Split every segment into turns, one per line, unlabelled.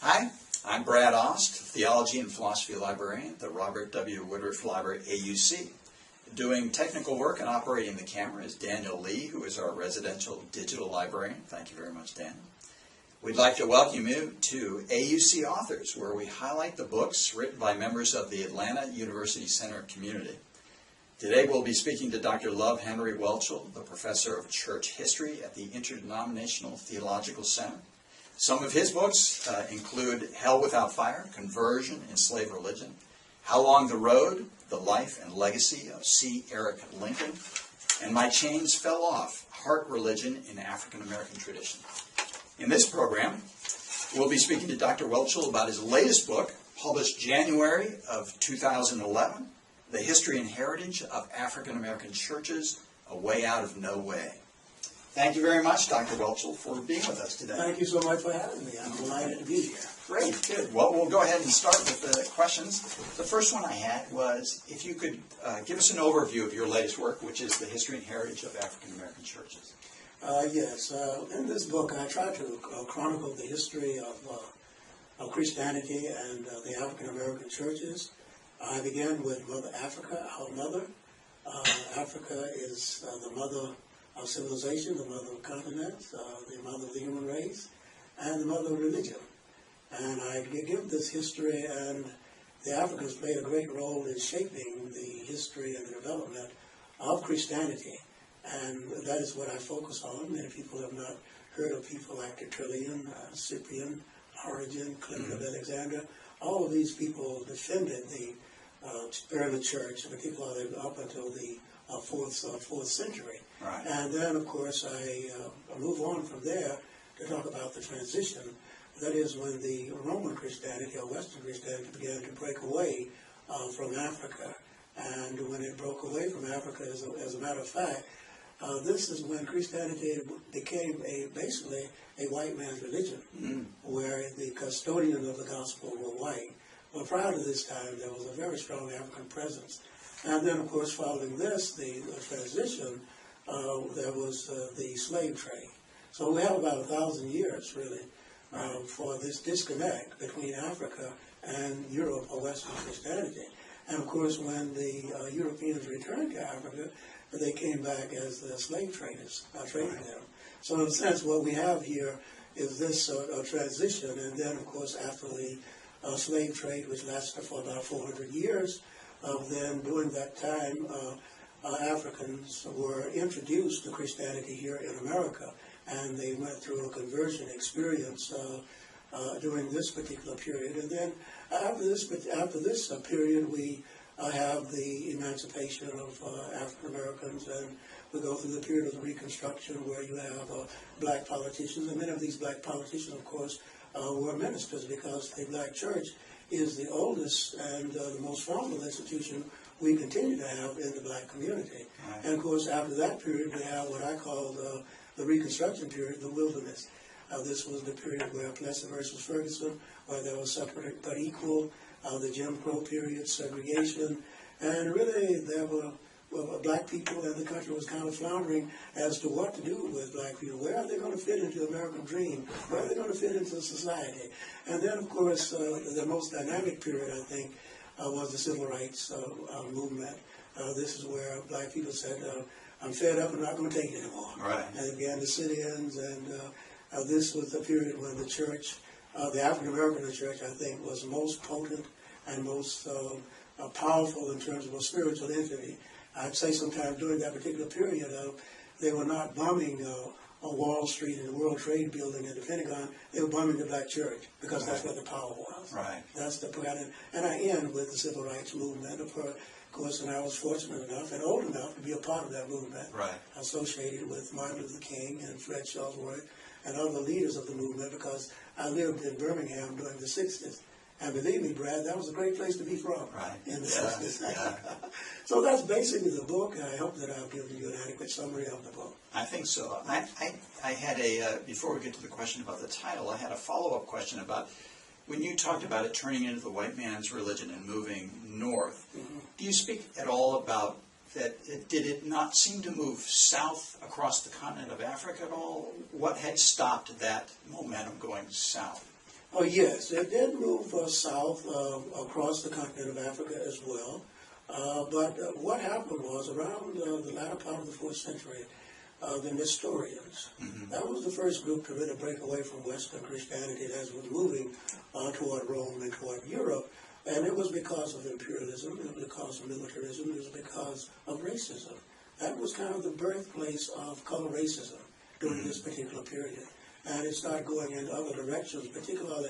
Hi, I'm Brad Ost, Theology and Philosophy Librarian at the Robert W. Woodruff Library, AUC. Doing technical work and operating the camera is Daniel Lee, who is our residential digital librarian. Thank you very much, Daniel. We'd like to welcome you to AUC Authors, where we highlight the books written by members of the Atlanta University Center community. Today we'll be speaking to Dr. Love Henry Whelchel, the professor of church history at the Interdenominational Theological Center. Some of his books include Hell Without Fire, Conversion, Enslaved Religion, How Long the Road, The Life and Legacy of C. Eric Lincoln, and My Chains Fell Off, Heart Religion in African American Tradition. In this program, we'll be speaking to Dr. Whelchel about his latest book, published January of 2011, The History and Heritage of African American Churches, A Way Out of No Way. Thank you very much, Dr. Whelchel, for being with us today.
Thank you so much for having me. I'm delighted to be here.
Great, good. Well, we'll go ahead and start with the questions. The first one I had was if you could give us an overview of your latest work, which is The History and Heritage of African American Churches.
Yes. In this book, I try to chronicle the history of Christianity and the African American churches. I began with Mother Africa, our mother. Africa is the mother of civilization, the mother of continents, the mother of the human race, and the mother of religion. And I give this history, and the Africans played a great role in shaping the history and the development of Christianity. And that is what I focus on. Many people have not heard of people like Tertullian, Cyprian, Origen, Clement of Alexandria. All of these people defended the early church, particularly up until the fourth century.
Right.
And then, of course, I move on from there to talk about the transition. That is when the Roman Christianity or Western Christianity began to break away from Africa. And when it broke away from Africa, as a matter of fact, this is when Christianity became basically a white man's religion, where the custodians of the gospel were white. Well, prior to this time, there was a very strong African presence. And then, of course, following this, the transition, there was the slave trade. So we have about 1,000 years, really, for this disconnect between Africa and Europe or Western Christianity. And, of course, when the Europeans returned to Africa, they came back as the slave traders, trading them. So, in a sense, what we have here is this transition. And then, of course, after the slave trade, which lasted for about 400 years, then during that time, Africans were introduced to Christianity here in America, and they went through a conversion experience during this particular period. And then after this period, we have the emancipation of African Americans, and we go through the period of the Reconstruction, where you have black politicians, and many of these black politicians, of course, were ministers, because the black church is the oldest and the most formal institution we continue to have in the black community. Right. And of course, after that period, we have what I call the Reconstruction period, the wilderness. This was the period where Plessy versus Ferguson, where there was separate but equal, the Jim Crow period, segregation, and really there were black people, and the country was kind of floundering as to what to do with black people. Where are they going to fit into the American dream? Where are they going to fit into society? And then, of course, the most dynamic period, I think, was the civil rights movement. This is where black people said, I'm fed up, I'm not going to take it anymore.
Right. And
they began the sit-ins, and this was the period when the church, the African American church, I think, was most potent and most powerful in terms of a spiritual entity. I'd say sometime during that particular period, they were not bombing Wall Street and the World Trade Building and the Pentagon. They were bombing the black church, because that's where the power was.
Right.
That's the point. And I end with the civil rights movement, of course, and I was fortunate enough and old enough to be a part of that movement,
right,
associated with Martin Luther King and Fred Shuttlesworth and other leaders of the movement, because I lived in Birmingham during the 60s. And believe me, Brad, that was a great place to be from.
Right.
In the 60s. Yeah. So that's basically the book. I hope that I've given you an adequate summary of the book.
I think so. I had before we get to the question about the title, I had a follow-up question about when you talked about it turning into the white man's religion and moving north. Mm-hmm. Do you speak at all about that? Did it not seem to move south across the continent of Africa at all? What had stopped that momentum going south?
Oh, yes, it did move south across the continent of Africa as well. But what happened was around the latter part of the 4th century, the Nestorians, that was the first group to really break away from Western Christianity as it was moving toward Rome and toward Europe. And it was because of imperialism, it was because of militarism, it was because of racism. That was kind of the birthplace of color racism during this particular period. And it started going in other directions, particularly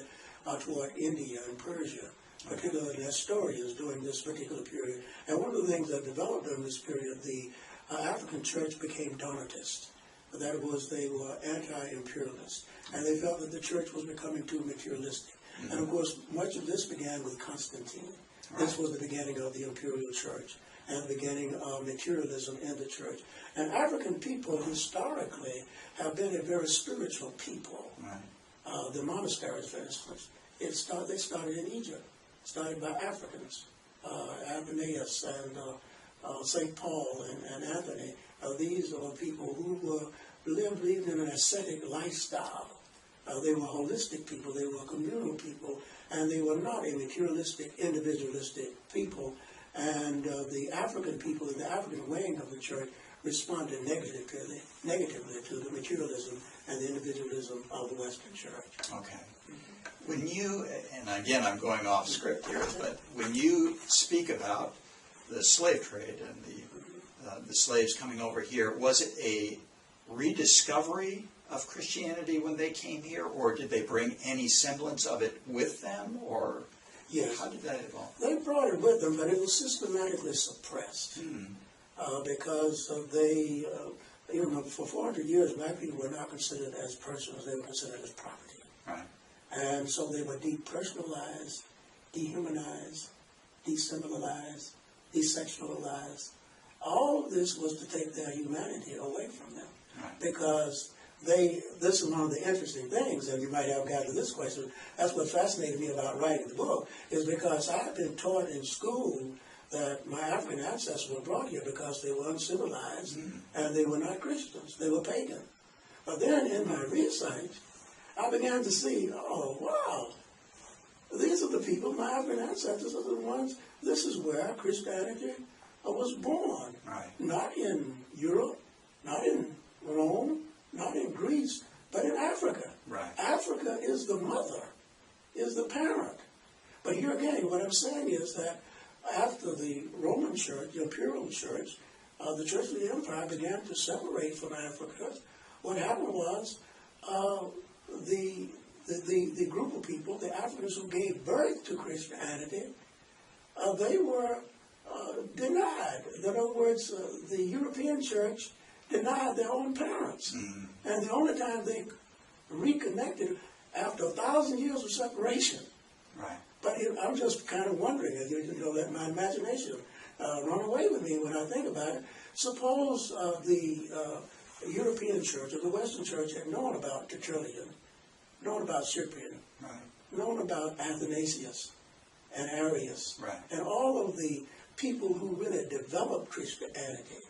toward India and Persia, particularly Nestorians during this particular period. And one of the things that developed during this period, the African church became Donatist. That was, they were anti-imperialist. And they felt that the church was becoming too materialistic. And of course, much of this began with Constantine. This was the beginning of the imperial church and the beginning of materialism in the church. And African people historically have been a very spiritual people. The monasteries, for instance, they started in Egypt, started by Africans, Irenaeus and St. Paul and Anthony. These are people who lived in an ascetic lifestyle. They were holistic people, they were communal people, and they were not a materialistic, individualistic people. And the African people in the African wing of the church responded negatively to the materialism and the individualism of the Western church.
Okay. When you, and again I'm going off script here, but when you speak about the slave trade and the slaves coming over here, was it a rediscovery of Christianity when they came here, or did they bring any semblance of it with them, or
yes,
how did that evolve?
They brought it with them, but it was systematically suppressed because they, for 400 years, black people were not considered as persons; they were considered as property.
Right.
And so they were depersonalized, dehumanized, desymbolized, desexualized. All of this was to take their humanity away from them, because this is one of the interesting things, and you might have gotten to this question, that's what fascinated me about writing the book, is because I had been taught in school that my African ancestors were brought here because they were uncivilized and they were not Christians, they were pagan. But then in my research, I began to see, oh, wow, these are the people, my African ancestors are the ones, this is where Christianity was born.
Right.
Not in Europe, not in Rome, not in Greece, but in Africa.
Right.
Africa is the mother, is the parent. But here again, what I'm saying is that after the Roman church, the imperial church, the Church of the Empire began to separate from Africa. What happened was the group of people, the Africans who gave birth to Christianity, they were denied. In other words, the European church denied their own parents. And the only time they reconnected after 1,000 years of separation.
Right.
But I'm just kind of wondering, let my imagination run away with me when I think about it. Suppose the European church or the Western church had known about Tertullian, known about Cyprian, known about Athanasius and Arius, and all of the people who really developed Christianity,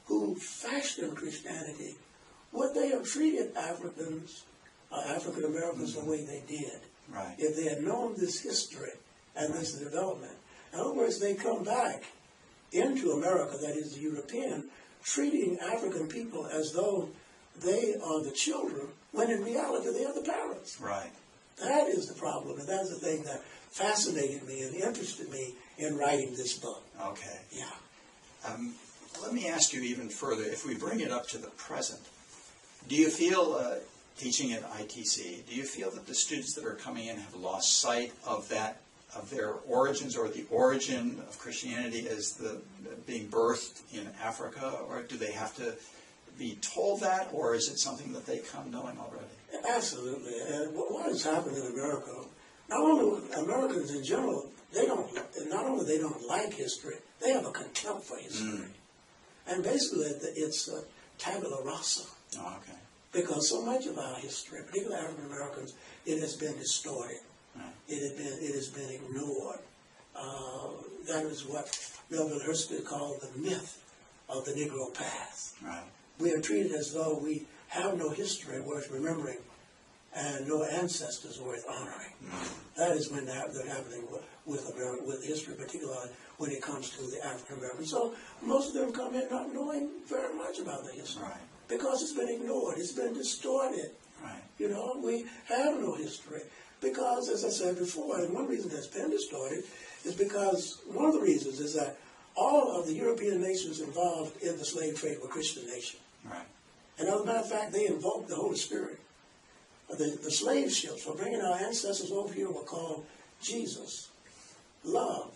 who fashioned Christianity, would they have treated Africans, African Americans the way they did?
Right.
If they had known this history and this development. In other words, they come back into America, that is the European, treating African people as though they are the children, when in reality they are the parents.
Right.
That is the problem, and that's the thing that fascinated me and interested me in writing this book.
Okay.
Yeah.
Let me ask you even further, if we bring it up to the present, do you feel, teaching at ITC, do you feel that the students that are coming in have lost sight of that, of their origins, or the origin of Christianity as being birthed in Africa, or do they have to be told that, or is it something that they come knowing already?
Absolutely. And what has happened in America, not only Americans in general, not only they don't like history, they have a contempt for history. And basically it's tabula rasa.
Oh, okay.
Because so much of our history, particularly African Americans, it has been distorted.
Right.
It has been ignored. That is what Melville Hershey called the myth of the Negro past.
Right.
We are treated as though we have no history worth remembering and no ancestors worth honoring. That is when that's happening with America, with history, particularly when it comes to the African Americans. So most of them come in not knowing very much about the history.
Right.
Because it's been ignored, it's been distorted.
Right.
You know, we have no history. Because, as I said before, and one reason that's been distorted is because one of the reasons is that all of the European nations involved in the slave trade were Christian nations.
Right.
And as a matter of fact, they invoked the Holy Spirit. The slave ships for bringing our ancestors over here were called Jesus, love,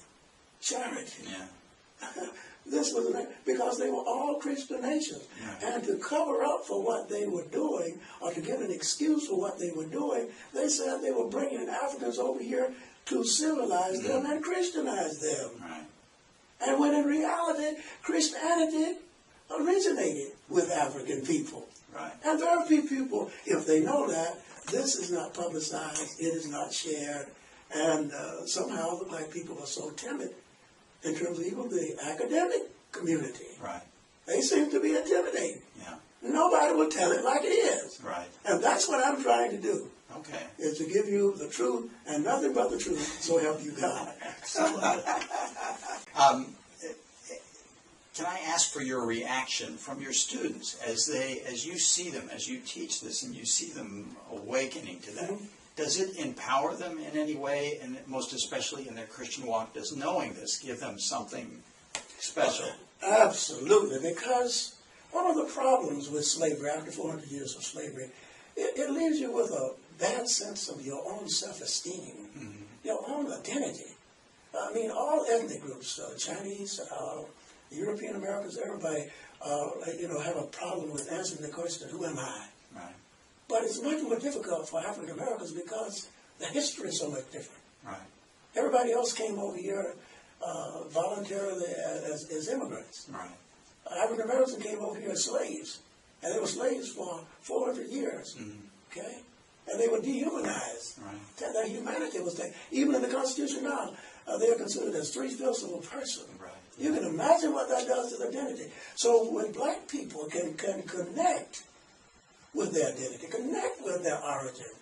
charity.
Yeah.
This was because they were all Christian nations. Yeah. And to cover up for what they were doing, or to give an excuse for what they were doing, they said they were bringing Africans over here to civilize them and Christianize them.
Right.
And when in reality, Christianity originated with African people.
Right.
And very few people, if they know that, this is not publicized, it is not shared, and somehow the black people are so timid in terms of even the academic community.
Right.
They seem to be intimidating.
Yeah.
Nobody will tell it like it is.
Right.
And that's what I'm trying to do.
Okay.
Is to give you the truth and nothing but the truth, so help you God.
Can I ask for your reaction from your students as you see them, as you teach this, and you see them awakening to that? Mm-hmm. Does it empower them in any way, and most especially in their Christian walk? Does knowing this give them something special?
Absolutely, because one of the problems with slavery, after 400 years of slavery, it leaves you with a bad sense of your own self-esteem, your own identity. I mean, all ethnic groups, Chinese, European Americans, everybody, have a problem with answering the question, who am I?
Right.
But it's much more difficult for African Americans because the history is so much different.
Right.
Everybody else came over here voluntarily as immigrants.
Right.
African Americans came over here as slaves, and they were slaves for 400 years. Okay, and they were dehumanized.
Right.
Their humanity was there. Even in the Constitution now, they are considered as 3/5 of a person.
Right.
You can imagine what that does to their identity. So when black people can connect with their identity, connect with their origin,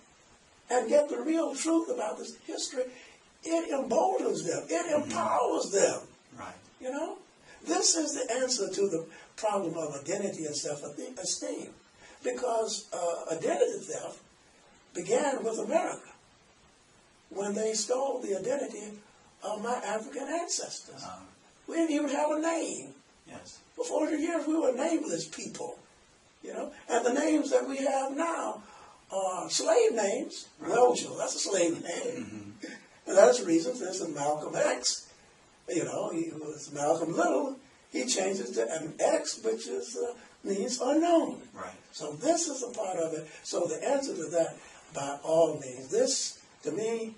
and get the real truth about this history, it emboldens them. It empowers them.
Right.
You know? This is the answer to the problem of identity and self-esteem. Because identity theft began with America when they stole the identity of my African ancestors. We didn't even have a name.
Yes. For
400 years we were nameless people. You know? And the names that we have now are slave names. Right. Whelchel, that's a slave name. And that's the reason there's a Malcolm X. You know, he was Malcolm Little. He changes to an X, which is means unknown.
Right.
So this is a part of it. So the answer to that, by all means, this, to me,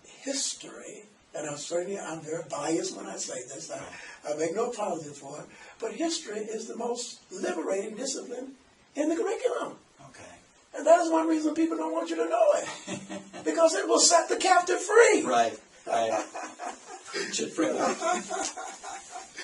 history, and I'm very biased when I say this. I make no apology for it. But history is the most liberating discipline in the curriculum.
Okay.
And that is one reason people don't want you to know it. Because it will set the captive free.
Right. Right. Preach it, brother.